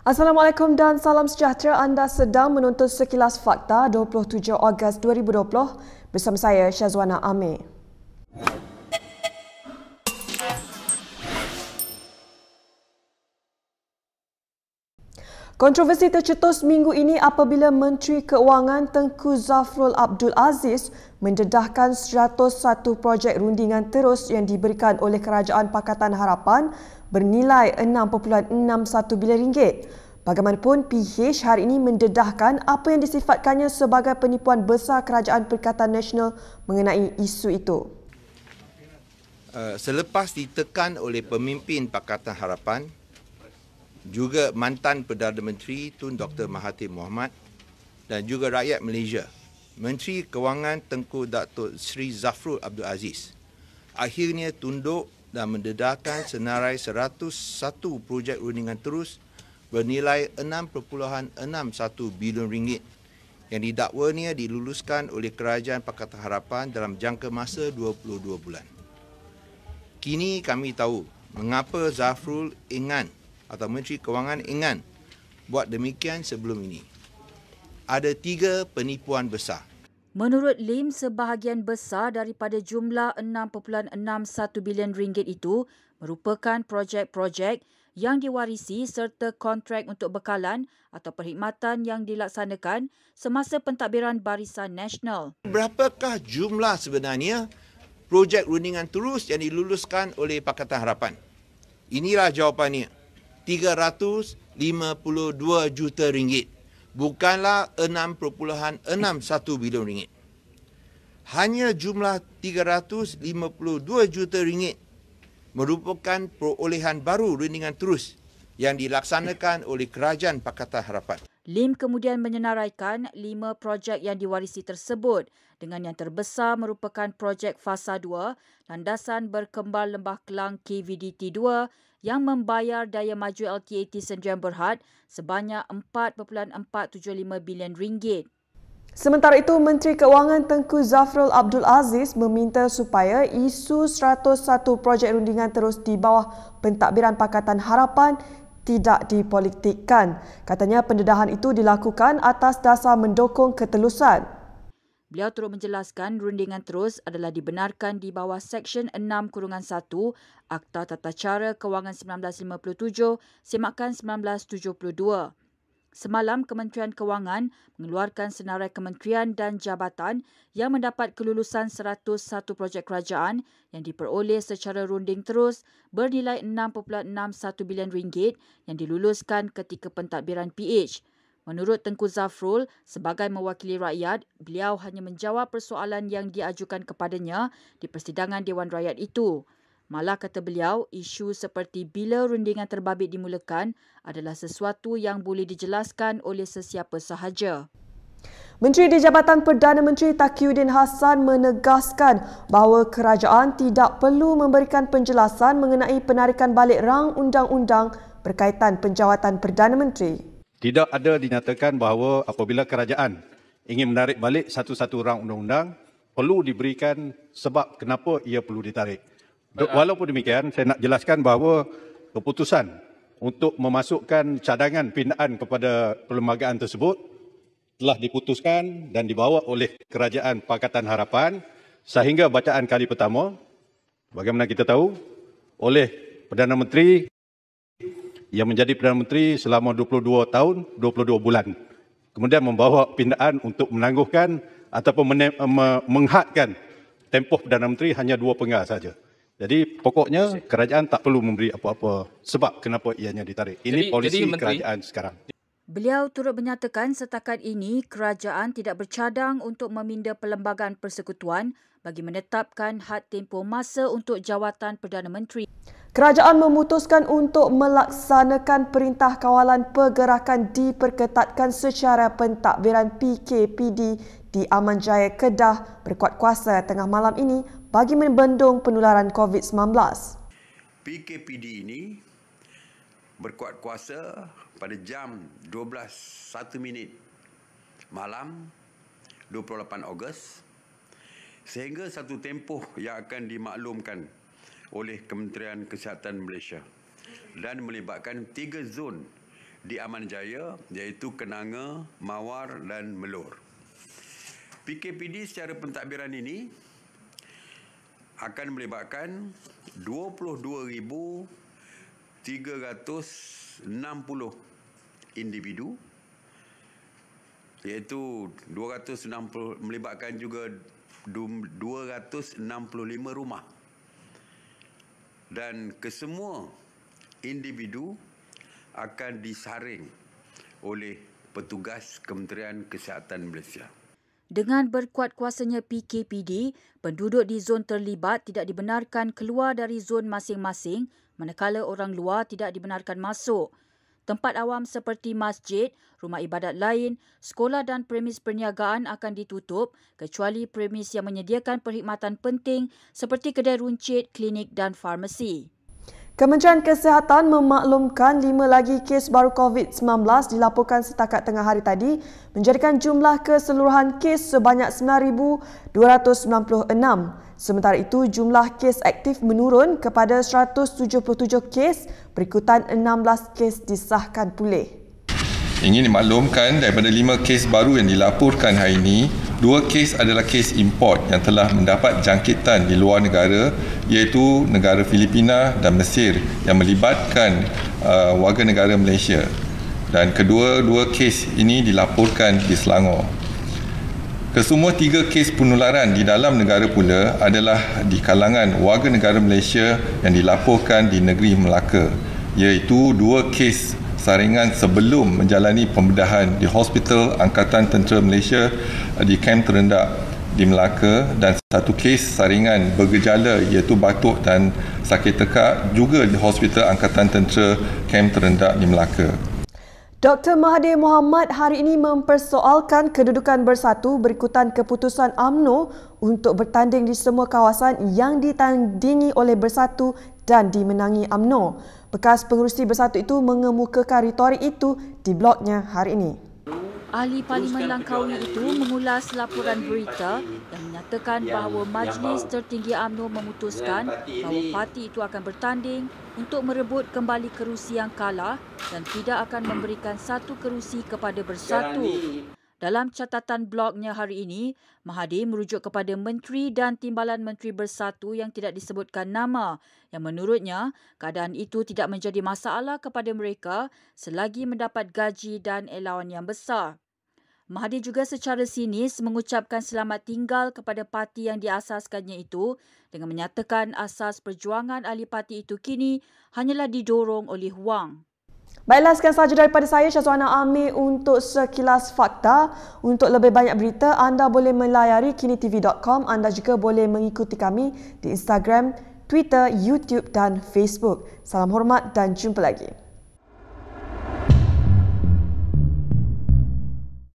Assalamualaikum dan salam sejahtera. Anda sedang menonton Sekilas Fakta 27 Ogos 2020 bersama saya Syazwana Amir. Kontroversi tercetus minggu ini apabila Menteri Keuangan Tengku Zafrul Abdul Aziz mendedahkan 101 projek rundingan terus yang diberikan oleh Kerajaan Pakatan Harapan bernilai 6.61 bilion ringgit. Bagaimanapun, PH hari ini mendedahkan apa yang disifatkannya sebagai penipuan besar Kerajaan Perikatan Nasional mengenai isu itu. Selepas ditekan oleh pemimpin Pakatan Harapan, juga mantan Perdana Menteri Tun Dr. Mahathir Mohamad dan juga rakyat Malaysia, Menteri Kewangan Tengku Datuk Seri Zafrul Abdul Aziz akhirnya tunduk dan mendedahkan senarai 101 projek rundingan terus bernilai 6.61 bilion ringgit yang didakwanya diluluskan oleh Kerajaan Pakatan Harapan dalam jangka masa 22 bulan. Kini kami tahu mengapa Zafrul atau Menteri Kewangan ingin buat demikian sebelum ini. Ada 3 penipuan besar. Menurut Lim, sebahagian besar daripada jumlah 6.61 bilion ringgit itu merupakan projek-projek yang diwarisi serta kontrak untuk bekalan atau perkhidmatan yang dilaksanakan semasa pentadbiran Barisan Nasional. Berapakah jumlah sebenarnya projek rundingan terus yang diluluskan oleh Pakatan Harapan? Inilah jawapannya. 352 juta ringgit. Bukanlah 6.61 bilion ringgit. Hanya jumlah 352 juta ringgit merupakan perolehan baru rundingan terus yang dilaksanakan oleh Kerajaan Pakatan Harapan. Lim kemudian menyenaraikan 5 projek yang diwarisi tersebut dengan yang terbesar merupakan projek Fasa 2, landasan berkembar Lembah Kelang KVDT2 yang membayar daya maju LTAT Sdn Bhd sebanyak 4.475 bilion ringgit. Sementara itu, Menteri Keuangan Tengku Zafrul Abdul Aziz meminta supaya isu 101 projek rundingan terus di bawah pentadbiran Pakatan Harapan tidak dipolitikkan. Katanya pendedahan itu dilakukan atas dasar mendukung ketelusan. Beliau turut menjelaskan rundingan terus adalah dibenarkan di bawah Seksyen 6-1 Akta Tata Cara Kewangan 1957, Semakan 1972. Semalam, Kementerian Kewangan mengeluarkan senarai kementerian dan jabatan yang mendapat kelulusan 101 projek kerajaan yang diperoleh secara runding terus bernilai 6.61 bilion ringgit yang diluluskan ketika pentadbiran PH. Menurut Tengku Zafrul, sebagai mewakili rakyat, beliau hanya menjawab persoalan yang diajukan kepadanya di persidangan Dewan Rakyat itu. Malah kata beliau, isu seperti bila rundingan terbabit dimulakan adalah sesuatu yang boleh dijelaskan oleh sesiapa sahaja. Menteri di Jabatan Perdana Menteri Taqiyuddin Hassan menegaskan bahawa kerajaan tidak perlu memberikan penjelasan mengenai penarikan balik rang undang-undang berkaitan penjawatan Perdana Menteri. Tidak ada dinyatakan bahawa apabila kerajaan ingin menarik balik satu-satu rang undang-undang, perlu diberikan sebab kenapa ia perlu ditarik. Walaupun demikian, saya nak jelaskan bahawa keputusan untuk memasukkan cadangan pindaan kepada perlembagaan tersebut telah diputuskan dan dibawa oleh Kerajaan Pakatan Harapan sehingga bacaan kali pertama, bagaimana kita tahu, oleh Perdana Menteri yang menjadi Perdana Menteri selama 22 tahun, 22 bulan. Kemudian membawa pindaan untuk menangguhkan ataupun menghadkan tempoh Perdana Menteri hanya 2 penggal saja. Jadi pokoknya kerajaan tak perlu memberi apa-apa sebab kenapa ianya ditarik. Ini polisi kerajaan sekarang. Beliau turut menyatakan setakat ini kerajaan tidak bercadang untuk meminda Perlembagaan Persekutuan bagi menetapkan had tempoh masa untuk jawatan Perdana Menteri. Kerajaan memutuskan untuk melaksanakan Perintah Kawalan Pergerakan diperketatkan secara pentadbiran PKPD di Aman Jaya, Kedah berkuat kuasa tengah malam ini bagi membendung penularan COVID-19. PKPD ini berkuat kuasa pada jam 12.01 malam 28 Ogos sehingga satu tempoh yang akan dimaklumkan oleh Kementerian Kesihatan Malaysia dan melibatkan 3 zon di Aman Jaya iaitu Kenanga, Mawar dan Melur. PKPD secara pentadbiran ini akan melibatkan 22,360 individu, iaitu 260 melibatkan juga 265 rumah, dan kesemua individu akan disaring oleh petugas Kementerian Kesihatan Malaysia. Dengan berkuat kuasanya PKPD, penduduk di zon terlibat tidak dibenarkan keluar dari zon masing-masing, manakala orang luar tidak dibenarkan masuk. Tempat awam seperti masjid, rumah ibadat lain, sekolah dan premis perniagaan akan ditutup kecuali premis yang menyediakan perkhidmatan penting seperti kedai runcit, klinik dan farmasi. Kementerian Kesihatan memaklumkan 5 lagi kes baru COVID-19 dilaporkan setakat tengah hari tadi, menjadikan jumlah keseluruhan kes sebanyak 9,296. Sementara itu, jumlah kes aktif menurun kepada 177 kes, berikutan 16 kes disahkan pulih. Ingin dimaklumkan daripada 5 kes baru yang dilaporkan hari ini, 2 kes adalah kes import yang telah mendapat jangkitan di luar negara, iaitu negara Filipina dan Mesir yang melibatkan warga negara Malaysia. Dan kedua-dua kes ini dilaporkan di Selangor. Kesemua 3 kes penularan di dalam negara pula adalah di kalangan warga negara Malaysia yang dilaporkan di negeri Melaka, iaitu 2 kes saringan sebelum menjalani pembedahan di Hospital Angkatan Tentera Malaysia di Kem Terendak di Melaka, dan 1 kes saringan bergejala iaitu batuk dan sakit tekak juga di Hospital Angkatan Tentera Kem Terendak di Melaka. Dr. Mahathir Mohamad hari ini mempersoalkan kedudukan bersatu berikutan keputusan UMNO untuk bertanding di semua kawasan yang ditandingi oleh Bersatu dan dimenangi UMNO. Bekas pengerusi Bersatu itu mengemukakan retorik itu di blognya hari ini. Ahli Parlimen Langkawi itu mengulas laporan berita yang menyatakan bahawa Majlis Tertinggi UMNO memutuskan bahawa parti itu akan bertanding untuk merebut kembali kerusi yang kalah dan tidak akan memberikan satu kerusi kepada Bersatu. Dalam catatan blognya hari ini, Mahathir merujuk kepada Menteri dan Timbalan Menteri Bersatu yang tidak disebutkan nama, yang menurutnya keadaan itu tidak menjadi masalah kepada mereka selagi mendapat gaji dan elawan yang besar. Mahathir juga secara sinis mengucapkan selamat tinggal kepada parti yang diasaskannya itu dengan menyatakan asas perjuangan ahli parti itu kini hanyalah didorong oleh wang. Baiklah, sekian sahaja daripada saya, Syazwana Amir, untuk sekilas fakta. Untuk lebih banyak berita, anda boleh melayari kinitv.com. Anda juga boleh mengikuti kami di Instagram, Twitter, YouTube dan Facebook. Salam hormat dan jumpa lagi.